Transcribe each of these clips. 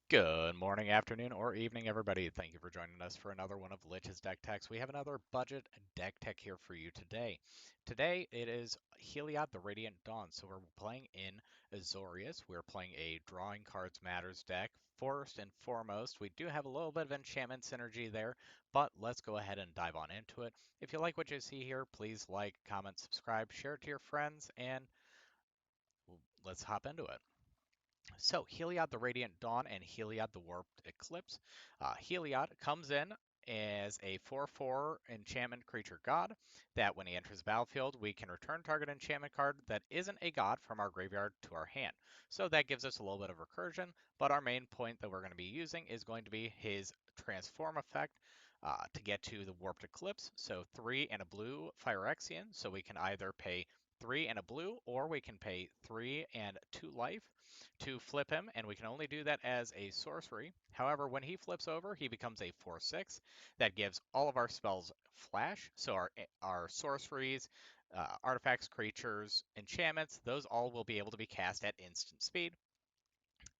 Good morning, afternoon, or evening, everybody. Thank you for joining us for another one of Lich's Deck Techs. We have another budget deck tech here for you today. Today it is Heliod the Radiant Dawn. So we're playing in Azorius. We're playing a Drawing Cards Matters deck. First and foremost, we do have a little bit of enchantment synergy there, but let's go ahead and dive on into it. If you like what you see here, please like, comment, subscribe, share it to your friends, and let's hop into it. So, Heliod the Radiant Dawn and Heliod the Warped Eclipse. Heliod comes in as a 4/4 enchantment creature god that when he enters the battlefield, we can return target enchantment card that isn't a god from our graveyard to our hand. So that gives us a little bit of recursion, but our main point that we're going to be using is going to be his transform effect to get to the Warped Eclipse. So 3 and a blue Phyrexian, so we can either pay 3 and a blue, or we can pay 3 and 2 life to flip him, and we can only do that as a sorcery. However, when he flips over, he becomes a 4/6. That gives all of our spells flash, so our sorceries, artifacts, creatures, enchantments, those all will be able to be cast at instant speed.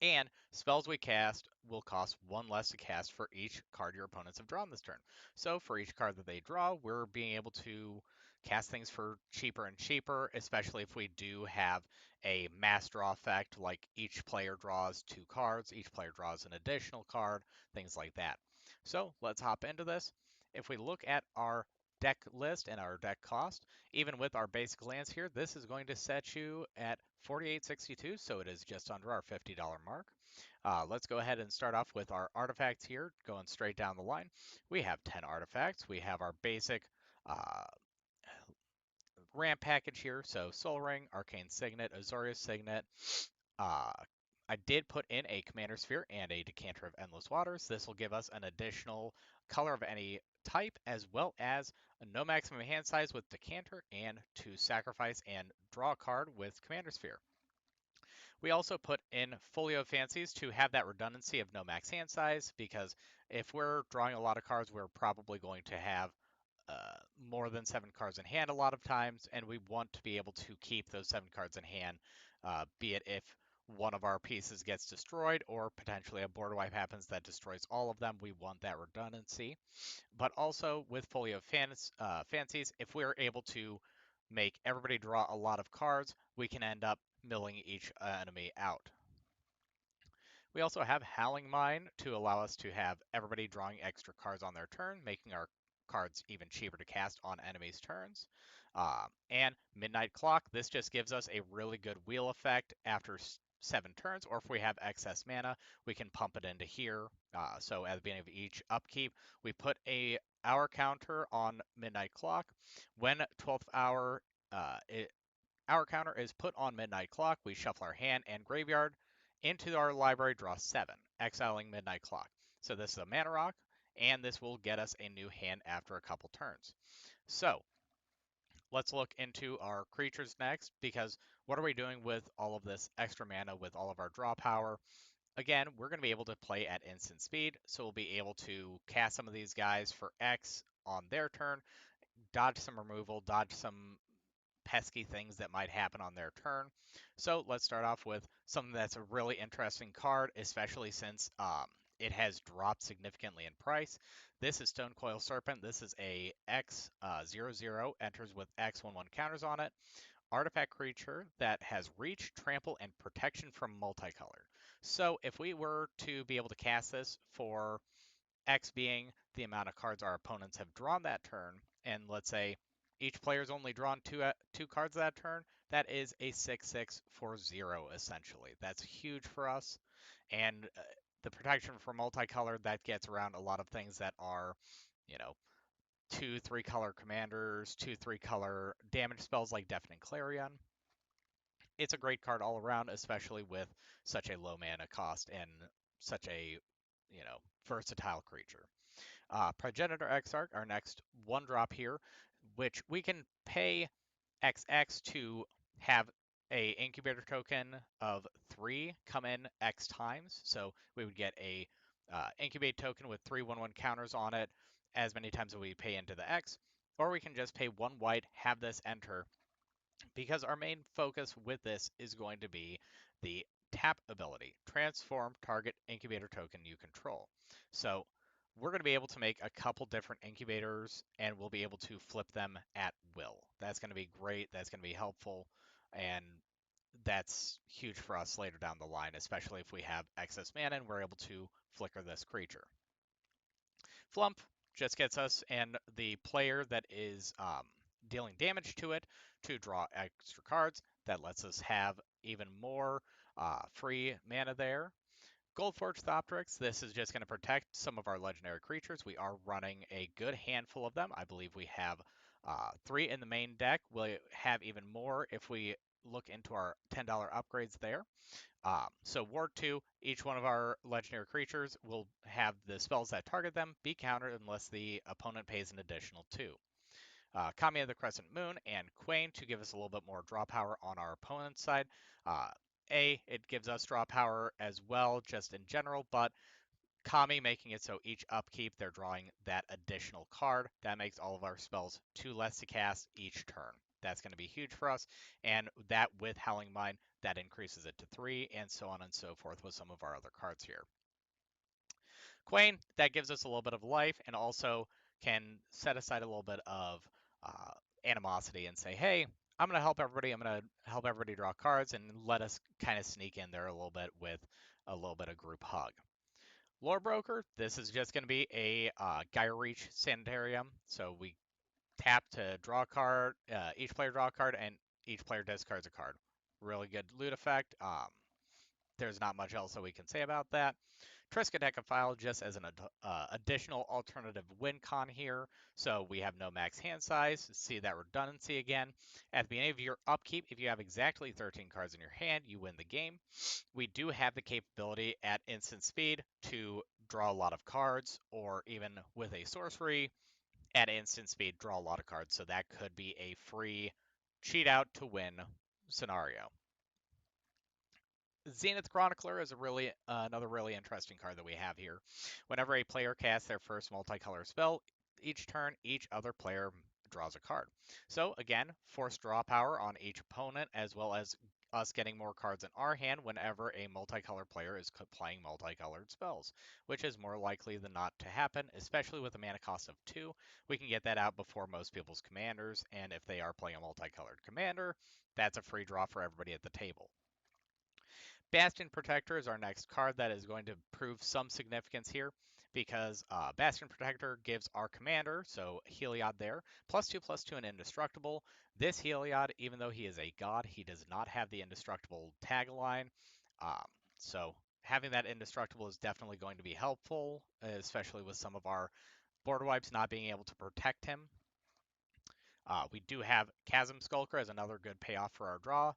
And spells we cast will cost one less to cast for each card your opponents have drawn this turn. So for each card that they draw, we're being able to cast things for cheaper and cheaper, especially if we do have a mass draw effect, like each player draws 2 cards, each player draws an additional card, things like that. So let's hop into this. If we look at our deck list and our deck cost, even with our basic lands here, this is going to set you at 48.62, so it is just under our $50 mark. Let's go ahead and start off with our artifacts here, going straight down the line. We have 10 artifacts. We have our basic uh, ramp package here, so Soul Ring, Arcane Signet, Azorius Signet. Uh, I did put in a Commander Sphere and a Decanter of Endless Waters. This will give us an additional color of any type, as well as a no maximum hand size with Decanter, and to sacrifice and draw a card with Commander Sphere. We also put in Folio Fancies to have that redundancy of no max hand size, because if we're drawing a lot of cards, we're probably going to have more than 7 cards in hand a lot of times, and we want to be able to keep those 7 cards in hand, be it if one of our pieces gets destroyed or potentially a board wipe happens that destroys all of them. We want that redundancy. But also with Folio Fancies, if we're able to make everybody draw a lot of cards, we can end up milling each enemy out. We also have Howling Mine to allow us to have everybody drawing extra cards on their turn, making our cards even cheaper to cast on enemies' turns. And Midnight Clock, this just gives us a really good wheel effect after 7 turns, or if we have excess mana, we can pump it into here. So at the beginning of each upkeep, we put a hour counter on Midnight Clock. When 12th hour our counter is put on Midnight Clock. We shuffle our hand and graveyard into our library, draw 7, exiling Midnight Clock. So this is a mana rock, and this will get us a new hand after a couple turns. So let's look into our creatures next, because what are we doing with all of this extra mana with all of our draw power? Again, we're going to be able to play at instant speed, so we'll be able to cast some of these guys for X on their turn, dodge some removal, dodge some pesky things that might happen on their turn. So let's start off with something that's a really interesting card, especially since it has dropped significantly in price. This is Stone Coil Serpent. This is a X00, enters with X11 counters on it. Artifact creature that has reach, trample, and protection from multicolored. So if we were to be able to cast this for X being the amount of cards our opponents have drawn that turn, and let's say each player's only drawn two cards that turn, that is a 6/6 for 0, essentially. That's huge for us. And the protection for multicolored, that gets around a lot of things that are, you know, 2/3 color commanders, 2/3 color damage spells like Deafening Clarion. It's a great card all around, especially with such a low mana cost and such a, versatile creature. Progenitor Exarch, our next 1-drop here, which we can pay XX to have a incubator token of 3 come in X times. So we would get a incubate token with 3/1/1 counters on it as many times as we pay into the X, or we can just pay 1 white, have this enter, because our main focus with this is going to be the tap ability, transform target incubator token you control. So we're going to be able to make a couple different incubators and we'll be able to flip them at will. That's going to be great. That's going to be helpful. And that's huge for us later down the line, especially if we have excess mana and we're able to flicker this creature. Flump just gets us and the player that is dealing damage to it to draw extra cards. That lets us have even more free mana there. Goldforge Thoptrix, this is just going to protect some of our legendary creatures. We are running a good handful of them. I believe we have 3 in the main deck. We'll have even more if we look into our $10 upgrades there. So Ward 2, each one of our legendary creatures will have the spells that target them be countered unless the opponent pays an additional 2. Kami of the Crescent Moon and Quain to give us a little bit more draw power on our opponent's side. It gives us draw power as well, just in general, but Kami making it so each upkeep they're drawing that additional card. That makes all of our spells 2 less to cast each turn. That's going to be huge for us, and that with Howling Mine, that increases it to 3, and so on and so forth with some of our other cards here. Quain, that gives us a little bit of life, and also can set aside a little bit of animosity and say, hey, I'm going to help everybody. I'm going to help everybody draw cards and let us kind of sneak in there a little bit with a little bit of group hug. Lore Broker, this is just going to be a Gyre Reach Sanitarium. So we tap to draw a card, each player draw a card, and each player discards a card. Really good loot effect. There's not much else that we can say about that. Triskaidekaphile just as an additional alternative win con here. So we have no max hand size. See that redundancy again. At the beginning of your upkeep, if you have exactly 13 cards in your hand, you win the game. We do have the capability at instant speed to draw a lot of cards, or even with a sorcery, at instant speed, draw a lot of cards. So that could be a free cheat out to win scenario. Zenith Chronicler is another really interesting card that we have here. Whenever a player casts their first multicolor spell, each turn, each other player draws a card. So again, force draw power on each opponent, as well as us getting more cards in our hand whenever a multicolor player is playing multicolored spells, which is more likely than not to happen, especially with a mana cost of 2. We can get that out before most people's commanders, and if they are playing a multicolored commander, that's a free draw for everybody at the table. Bastion Protector is our next card that is going to prove some significance here because Bastion Protector gives our commander, so Heliod there, +2/+2 and indestructible. This Heliod, even though he is a god, he does not have the indestructible tagline. So having that indestructible is definitely going to be helpful, especially with some of our board wipes not being able to protect him. We do have Chasm Skulker as another good payoff for our draw.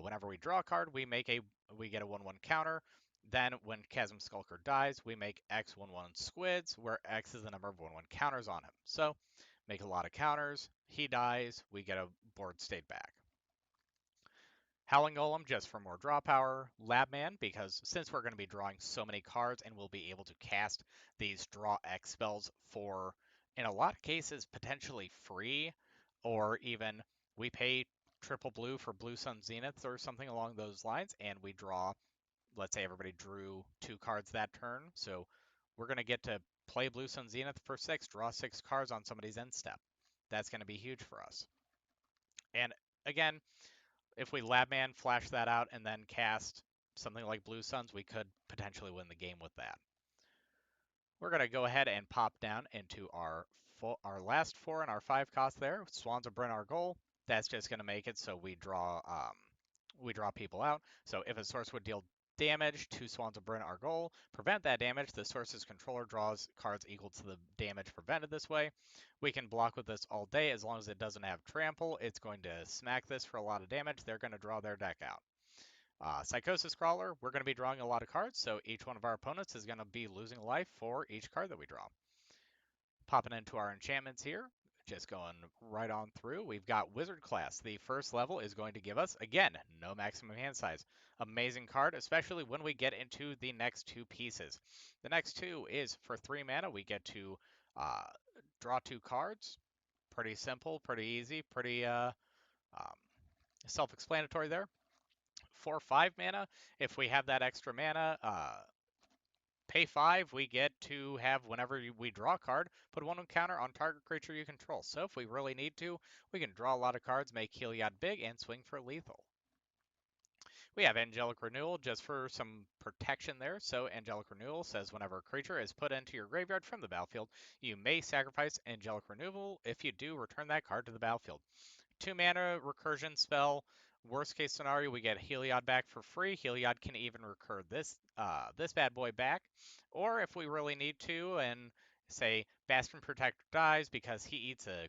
Whenever we draw a card, we get a 1/1 counter. Then when Chasm Skulker dies, we make X 1/1 squids, where X is the number of 1/1 counters on him. So make a lot of counters. He dies, we get a board state back. Howling Golem just for more draw power. Labman, because since we're going to be drawing so many cards and we'll be able to cast these draw X spells for, in a lot of cases, potentially free, or even we pay triple blue for Blue Sun Zenith or something along those lines, and we draw, let's say everybody drew 2 cards that turn, so we're going to get to play Blue Sun Zenith for 6, draw 6 cards on somebody's end step. That's going to be huge for us. And again, if we Labman flash that out and then cast something like Blue Suns, we could potentially win the game with that. We're going to go ahead and pop down into our last 4 and our 5 cost there. Swans of Bryn, our goal. That's just going to make it so we draw people out. So if a source would deal damage to Swans of Bryn, our goal, prevent that damage, the source's controller draws cards equal to the damage prevented this way. We can block with this all day as long as it doesn't have trample. It's going to smack this for a lot of damage. They're going to draw their deck out. Psychosis Crawler, we're going to be drawing a lot of cards, so each one of our opponents is going to be losing life for each card that we draw. Popping into our enchantments here, just going right on through. We've got Wizard Class. The first level is going to give us, again, no maximum hand size. Amazing card, especially when we get into the next 2 pieces. The next 2 is for 3 mana. We get to draw 2 cards. Pretty simple, pretty easy, pretty self-explanatory there. 4/5 mana. If we have that extra mana, pay 5, we get to have, whenever we draw a card, put 1 counter on target creature you control. So if we really need to, we can draw a lot of cards, make Heliod big, and swing for lethal. We have Angelic Renewal just for some protection there. So Angelic Renewal says whenever a creature is put into your graveyard from the battlefield, you may sacrifice Angelic Renewal. If you do, return that card to the battlefield. 2 mana recursion spell. Worst case scenario, we get Heliod back for free. Heliod can even recur this bad boy back. Or if we really need to, and say Bastion Protector dies because he eats a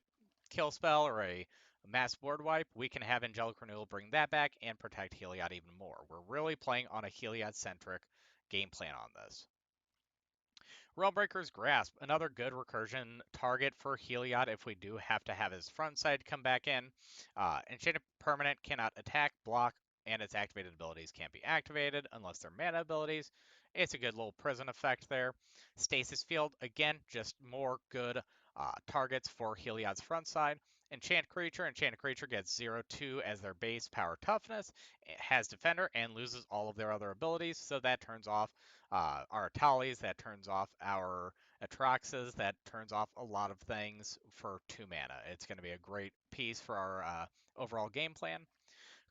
kill spell or a mass board wipe, we can have Angelic Renewal bring that back and protect Heliod even more. We're really playing on a Heliod-centric game plan on this. Realmbreaker's Grasp, another good recursion target for Heliod if we do have to have his front side come back in. Enchanted Permanent cannot attack, block, and its activated abilities can't be activated unless they're mana abilities. It's a good little prison effect there. Stasis Field, again, just more good targets for Heliod's front side. Enchanted Creature gets 0/2 as their base power toughness, it has Defender, and loses all of their other abilities, so that turns off our Atalis, that turns off our Atraxas, that turns off a lot of things for 2 mana. It's going to be a great piece for our overall game plan.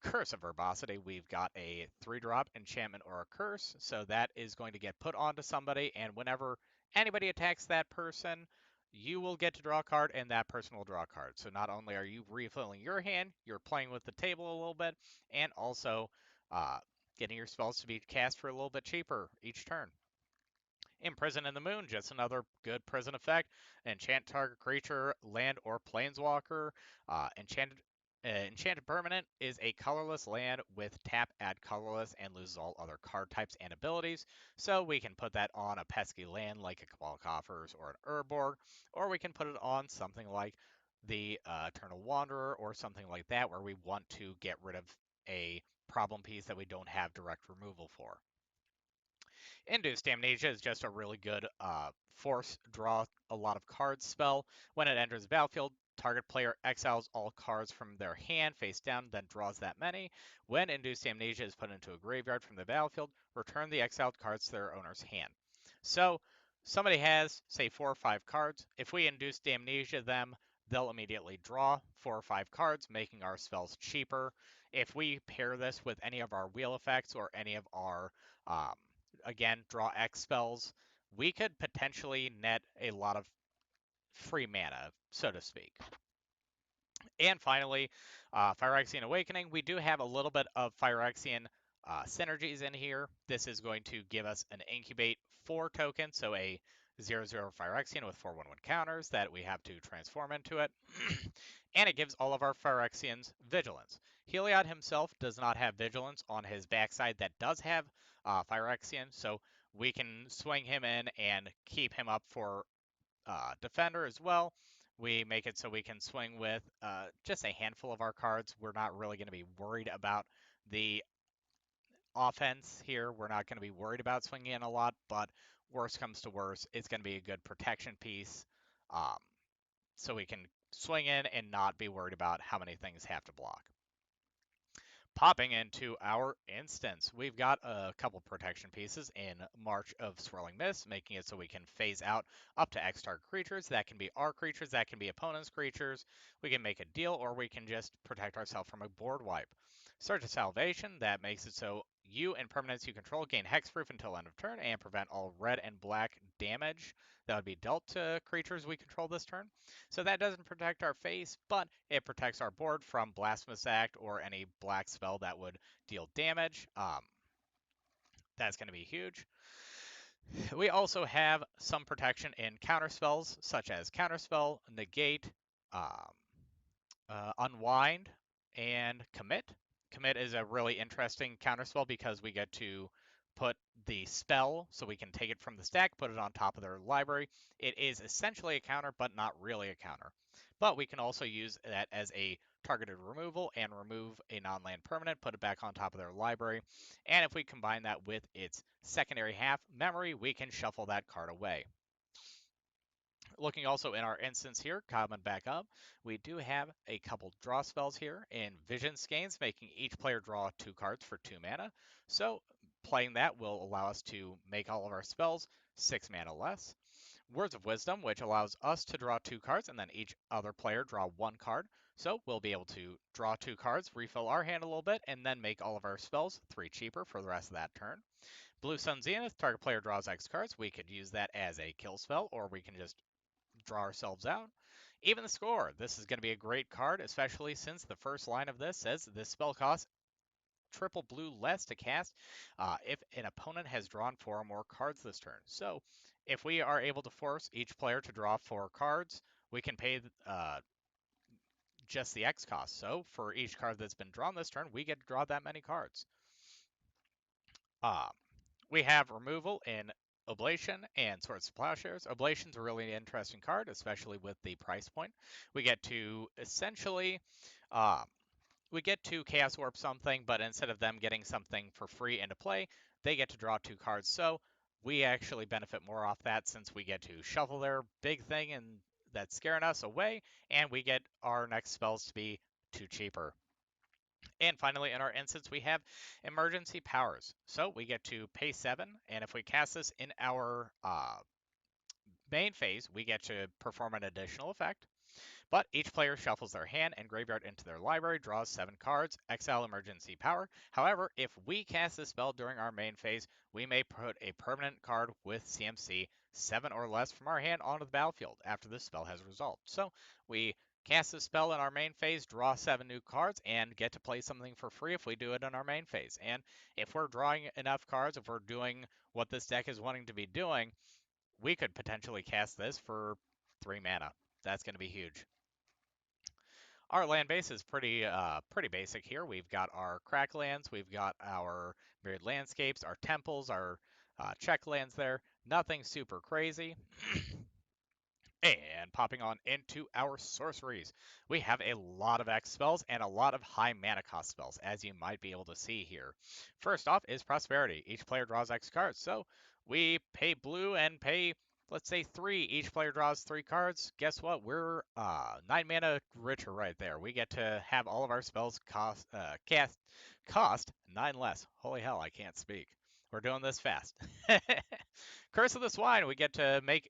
Curse of Verbosity, we've got a 3-drop enchantment or a curse, so that is going to get put onto somebody, and whenever anybody attacks that person, you will get to draw a card, and that person will draw a card. So not only are you refilling your hand, you're playing with the table a little bit, and also uh, getting your spells to be cast for a little bit cheaper each turn. Imprison in the Moon, just another good prison effect. Enchant target creature, land, or planeswalker. Enchanted Permanent is a colorless land with tap, add colorless, and loses all other card types and abilities. So we can put that on a pesky land like a Cabal Coffers or an Urborg, or we can put it on something like the Eternal Wanderer or something like that where we want to get rid of a problem piece that we don't have direct removal for. Induced Amnesia is just a really good force draw a lot of cards spell. When it enters the battlefield, target player exiles all cards from their hand face down, then draws that many. When Induced Amnesia is put into a graveyard from the battlefield, return the exiled cards to their owner's hand. So somebody has, say, 4 or 5 cards. If we Induced Amnesia them, they'll immediately draw 4 or 5 cards, making our spells cheaper. If we pair this with any of our wheel effects or any of our um, again, draw X spells, we could potentially net a lot of free mana, so to speak. And finally, Phyrexian Awakening. We do have a little bit of Phyrexian synergies in here. This is going to give us an Incubate 4 token, so a 0/0 Phyrexian with 4/1/1 counters that we have to transform into it. And it gives all of our Phyrexians Vigilance. Heliod himself does not have Vigilance on his backside that does have Phyrexian, so we can swing him in and keep him up for Defender as well. We make it so we can swing with just a handful of our cards. We're not really going to be worried about the offense here. We're not going to be worried about swinging in a lot, but worst comes to worst, it's going to be a good protection piece. Um, so we can swing in and not be worried about how many things have to block. Popping into our instance, we've got a couple protection pieces in March of Swirling Mist, making it so we can phase out up to X target creatures. That can be our creatures, that can be opponents' creatures. We can make a deal, or we can just protect ourselves from a board wipe. Surge of Salvation, that makes it so you and permanents you control gain hexproof until end of turn and prevent all red and black damage that would be dealt to creatures we control this turn. So that doesn't protect our face, but it protects our board from Blasphemous Act or any black spell that would deal damage. That's going to be huge. We also have some protection in counter spells, such as Counterspell, Negate, um, Unwind, and Commit. Commit is a really interesting counterspell because we get to put the spell, so we can take it from the stack, put it on top of their library. It is essentially a counter, but not really a counter. But we can also use that as a targeted removal and remove a non-land permanent, put it back on top of their library. And if we combine that with its secondary half, Memory, we can shuffle that card away. Looking also in our instance here, coming back up, we do have a couple draw spells here in Vision Skeins, making each player draw 2 cards for 2 mana. So playing that will allow us to make all of our spells 6 mana less. Words of Wisdom, which allows us to draw 2 cards and then each other player draw 1 card. So we'll be able to draw 2 cards, refill our hand a little bit, and then make all of our spells 3 cheaper for the rest of that turn. Blue Sun Zenith, target player draws X cards. We could use that as a kill spell, or we can just draw ourselves out. Even the Score. This is going to be a great card, especially since the first line of this says this spell costs triple blue less to cast if an opponent has drawn 4 or more cards this turn. So if we are able to force each player to draw 4 cards, we can pay just the X cost. So for each card that's been drawn this turn, we get to draw that many cards. Uh, we have removal in Oblation and Swords to Plowshares. Oblation's a really interesting card, especially with the price point. We get to essentially uh, we get to Chaos Warp something, but instead of them getting something for free into play, they get to draw 2 cards. So we actually benefit more off that since we get to shuffle their big thing and that's scaring us away, and we get our next spells to be 2 cheaper. And finally, in our instance, we have emergency powers. So we get to pay 7, and if we cast this in our main phase, we get to perform an additional effect. But each player shuffles their hand and graveyard into their library, draws 7 cards, exile emergency power. However, if we cast this spell during our main phase, we may put a permanent card with CMC 7 or less from our hand onto the battlefield after this spell has resolved. So we cast this spell in our main phase, draw 7 new cards, and get to play something for free if we do it in our main phase. And if we're drawing enough cards, if we're doing what this deck is wanting to be doing, we could potentially cast this for 3 mana. That's going to be huge. Our land base is pretty basic here. We've got our cracklands, we've got our myriad landscapes, our temples, our check lands there. Nothing super crazy. And popping on into our sorceries, we have a lot of X spells and a lot of high mana cost spells, as you might be able to see here. First off is Prosperity. Each player draws X cards, so we pay blue and pay, let's say, 3. Each player draws 3 cards. Guess what? We're 9 mana richer right there. We get to have all of our spells cost 9 less. Holy hell, I can't speak. We're doing this fast. Curse of the Swine, we get to make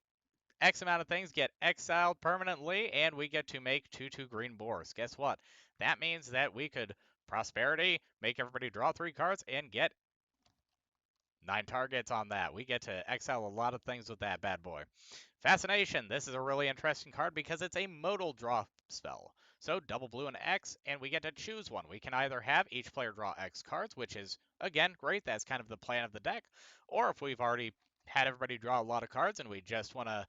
X amount of things get exiled permanently, and we get to make 2/2 green boars. Guess what? That means that we could Prosperity, make everybody draw 3 cards, and get 9 targets on that. We get to exile a lot of things with that bad boy. Fascination. This is a really interesting card because it's a modal draw spell. So double blue and X, and we get to choose one. We can either have each player draw X cards, which is, again, great. That's kind of the plan of the deck. Or if we've already had everybody draw a lot of cards and we just want to,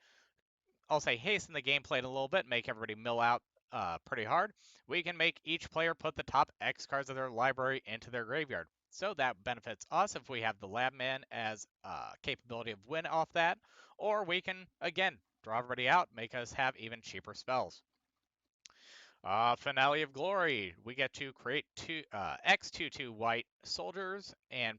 I'll say, hasten the gameplay a little bit, make everybody mill out pretty hard, we can make each player put the top X cards of their library into their graveyard. So that benefits us if we have the Labman as capability of win off that, or we can, again, draw everybody out, make us have even cheaper spells. Finale of Glory. We get to create X2/2 white soldiers and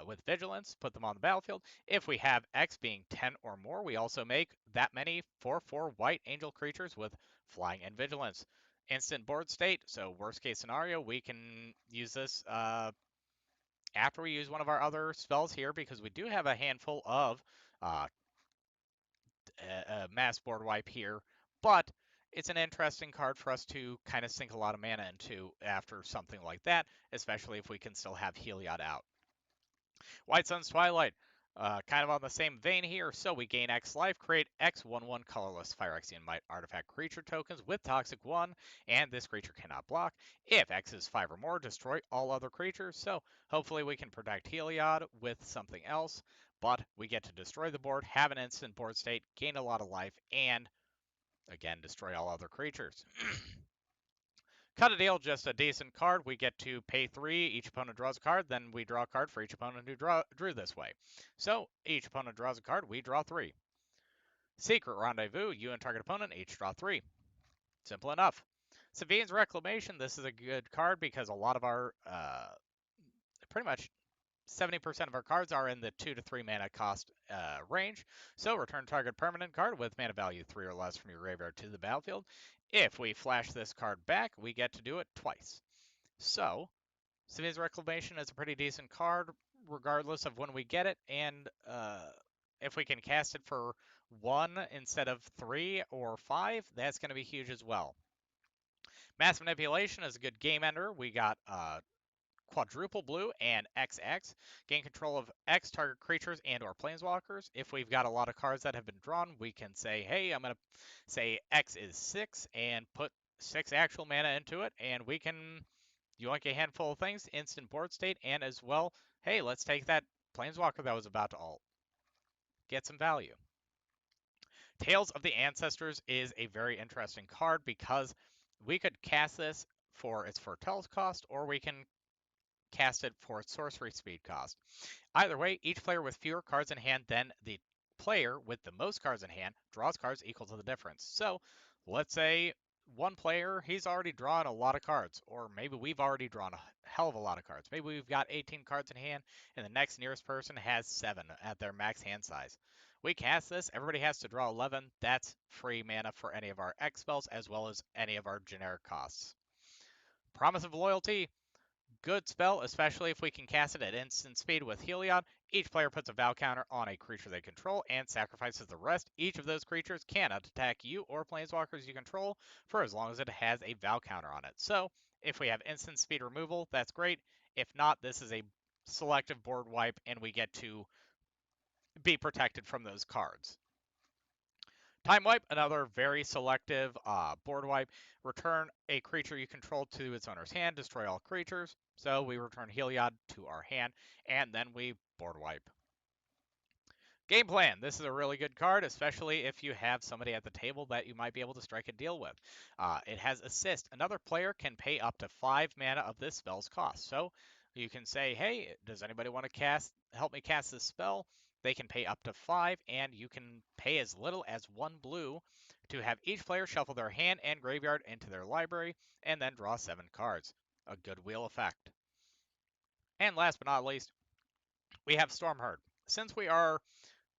with vigilance, put them on the battlefield. If we have X being 10 or more, we also make that many 4/4 white angel creatures with flying and vigilance. Instant board state, so worst case scenario, we can use this after we use one of our other spells here because we do have a handful of uh, mass board wipe here, but it's an interesting card for us to kind of sink a lot of mana into after something like that, especially if we can still have Heliod out. White Sun's Twilight, kind of on the same vein here. So we gain X life, create X 1/1 colorless Phyrexian Might artifact creature tokens with Toxic 1, and this creature cannot block. If X is 5 or more, destroy all other creatures. So hopefully we can protect Heliod with something else, but we get to destroy the board, have an instant board state, gain a lot of life, and again, destroy all other creatures. Cut a deal, just a decent card. We get to pay 3. Each opponent draws a card. Then we draw a card for each opponent who drew this way. So each opponent draws a card. We draw 3. Secret Rendezvous. You and target opponent each draw 3. Simple enough. Savine's Reclamation. This is a good card because a lot of our pretty much 70% of our cards are in the 2 to 3 mana cost range. So return target permanent card with mana value 3 or less from your graveyard to the battlefield. If we flash this card back, we get to do it twice. So Simi's Reclamation is a pretty decent card, regardless of when we get it, and if we can cast it for 1 instead of 3 or 5, that's going to be huge as well. Mass Manipulation is a good game ender. We got quadruple blue and XX. Gain control of X target creatures and or planeswalkers. If we've got a lot of cards that have been drawn, we can say, hey, I'm going to say X is 6 and put 6 actual mana into it, and we can yoink a handful of things, instant board state, and as well, hey, let's take that planeswalker that was about to ult. Get some value. Tales of the Ancestors is a very interesting card because we could cast this for its Foretells cost, or we can cast it for its sorcery speed cost. Either way, each player with fewer cards in hand than the player with the most cards in hand draws cards equal to the difference. So let's say one player, he's already drawn a lot of cards, or maybe we've already drawn a hell of a lot of cards. Maybe we've got 18 cards in hand, and the next nearest person has 7 at their max hand size. We cast this, everybody has to draw 11. That's free mana for any of our X spells, as well as any of our generic costs. Promise of Loyalty, good spell, especially if we can cast it at instant speed with Heliod. Each player puts a Val counter on a creature they control and sacrifices the rest. Each of those creatures cannot attack you or planeswalkers you control for as long as it has a Val counter on it. So, if we have instant speed removal, that's great. If not, this is a selective board wipe and we get to be protected from those cards. Time Wipe, another very selective board wipe. Return a creature you control to its owner's hand, destroy all creatures. So we return Heliod to our hand, and then we board wipe. Game Plan. This is a really good card, especially if you have somebody at the table that you might be able to strike a deal with. It has Assist. Another player can pay up to 5 mana of this spell's cost. So you can say, hey, does anybody want to help me cast this spell? They can pay up to 5, and you can pay as little as 1 blue to have each player shuffle their hand and graveyard into their library, and then draw 7 cards. A good wheel effect. And last but not least, we have Stormherd. Since we are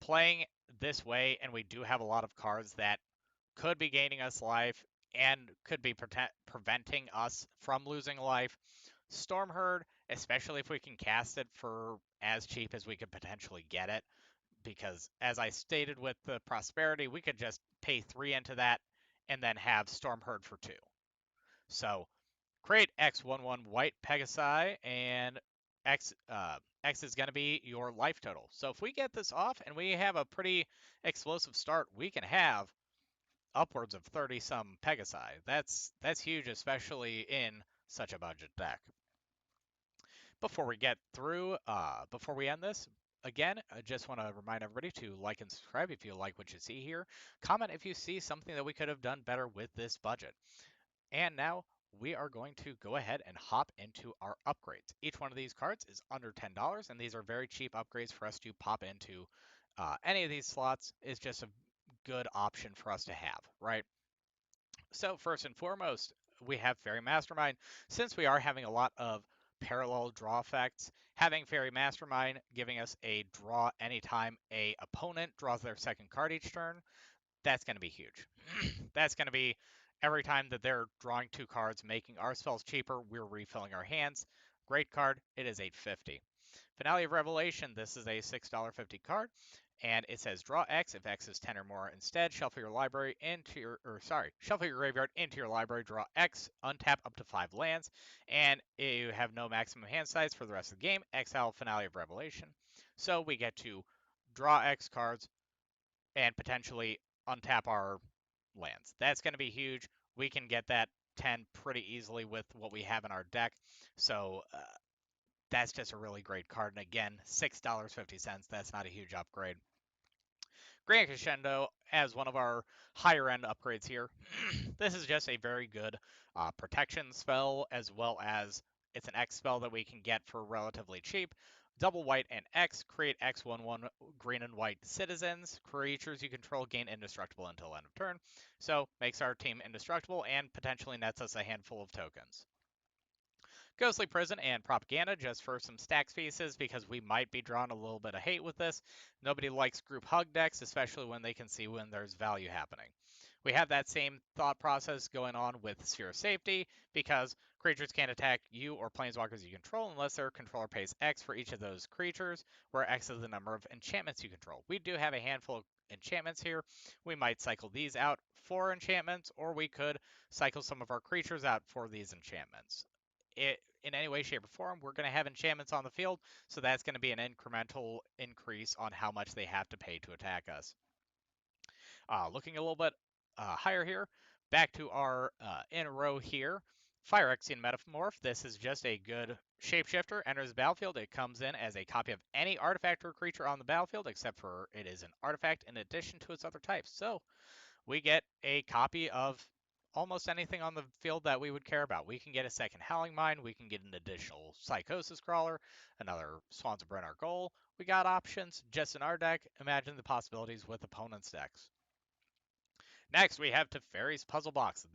playing this way, and we do have a lot of cards that could be gaining us life and could be preventing us from losing life. Stormherd, especially if we can cast it for as cheap as we could potentially get it, because as I stated with the Prosperity, we could just pay 3 into that and then have Stormherd for 2. So create X11 White Pegasi, and X is going to be your life total. So if we get this off and we have a pretty explosive start, we can have upwards of 30 some Pegasi. That's huge, especially in such a budget deck. Before we get through, before we end this, again, I just want to remind everybody to like and subscribe if you like what you see here. Comment if you see something that we could have done better with this budget. And now we are going to go ahead and hop into our upgrades. Each one of these cards is under $10, and these are very cheap upgrades for us to pop into. Any of these slots is just a good option for us to have, right? So first and foremost, we have Fairy Mastermind. Since we are having a lot of parallel draw effects, having Fairy Mastermind giving us a draw anytime a opponent draws their second card each turn, that's going to be huge. That's going to be every time that they're drawing 2 cards, making our spells cheaper, we're refilling our hands. Great card. It is $8.50. Finale of Revelation. This is a $6.50 card, and it says draw X if X is 10 or more. Instead, shuffle your library into your, shuffle your graveyard into your library. Draw X, untap up to 5 lands, and you have no maximum hand size for the rest of the game. Exile Finale of Revelation. So we get to draw X cards and potentially untap our lands. That's going to be huge. We can get that 10 pretty easily with what we have in our deck. So that's just a really great card. And again, $6.50. That's not a huge upgrade. Grand Crescendo as one of our higher end upgrades here. This is just a very good protection spell, as well as it's an X spell that we can get for relatively cheap. Double white and X, create X11 green and white citizens. Creatures you control gain indestructible until end of turn. So makes our team indestructible and potentially nets us a handful of tokens. Ghostly Prison and Propaganda just for some stacks pieces because we might be drawing a little bit of hate with this. Nobody likes group hug decks, especially when they can see when there's value happening. We have that same thought process going on with Sphere of Safety because creatures can't attack you or planeswalkers you control unless their controller pays X for each of those creatures, where X is the number of enchantments you control. We do have a handful of enchantments here. We might cycle these out for enchantments, or we could cycle some of our creatures out for these enchantments. In any way, shape, or form, we're going to have enchantments on the field, so that's going to be an incremental increase on how much they have to pay to attack us. Looking a little bit higher here, back to our in row here. Phyrexian Metamorph. This is just a good shapeshifter. Enters the battlefield. It comes in as a copy of any artifact or creature on the battlefield, except for it is an artifact in addition to its other types. So we get a copy of almost anything on the field that we would care about. We can get a second Howling Mine. We can get an additional Psychosis Crawler, another Swans of Brennar Goal. We got options just in our deck. Imagine the possibilities with opponents' decks. Next, we have Teferi's Puzzle Box.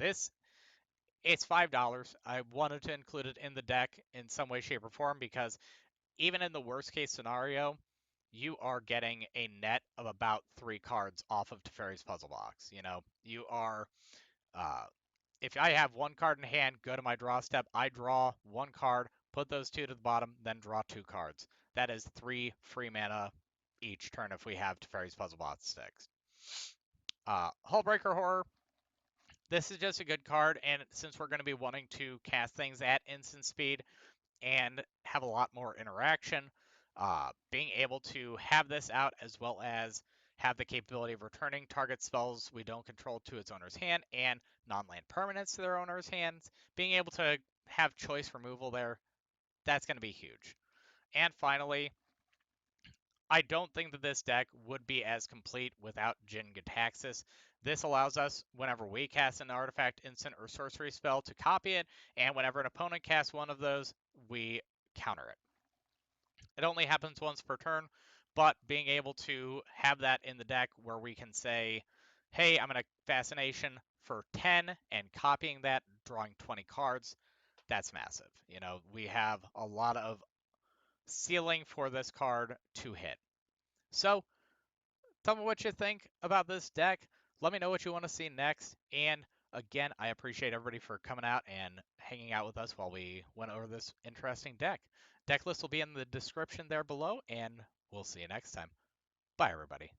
It's $5. I wanted to include it in the deck in some way, shape, or form because even in the worst case scenario, you are getting a net of about 3 cards off of Teferi's Puzzle Box. You are, uh, if I have 1 card in hand, go to my draw step, I draw 1 card, put those 2 to the bottom, then draw 2 cards. That is 3 free mana each turn if we have Teferi's Puzzle Box sticks. Hullbreaker Horror. This is just a good card, and since we're going to be wanting to cast things at instant speed and have a lot more interaction, being able to have this out as well as have the capability of returning target spells we don't control to its owner's hand and non-land permanents to their owner's hands, being able to have choice removal there, that's going to be huge. And finally, I don't think that this deck would be as complete without Jin Gitaxias. This allows us, whenever we cast an artifact, instant, or sorcery spell, to copy it, and whenever an opponent casts one of those, we counter it. It only happens once per turn, but being able to have that in the deck where we can say, hey, I'm going to Fascination for 10 and copying that, drawing 20 cards, that's massive. We have a lot of ceiling for this card to hit. So, tell me what you think about this deck. Let me know what you want to see next. And again, I appreciate everybody for coming out and hanging out with us while we went over this interesting deck. Deck list will be in the description there below, and we'll see you next time. Bye, everybody.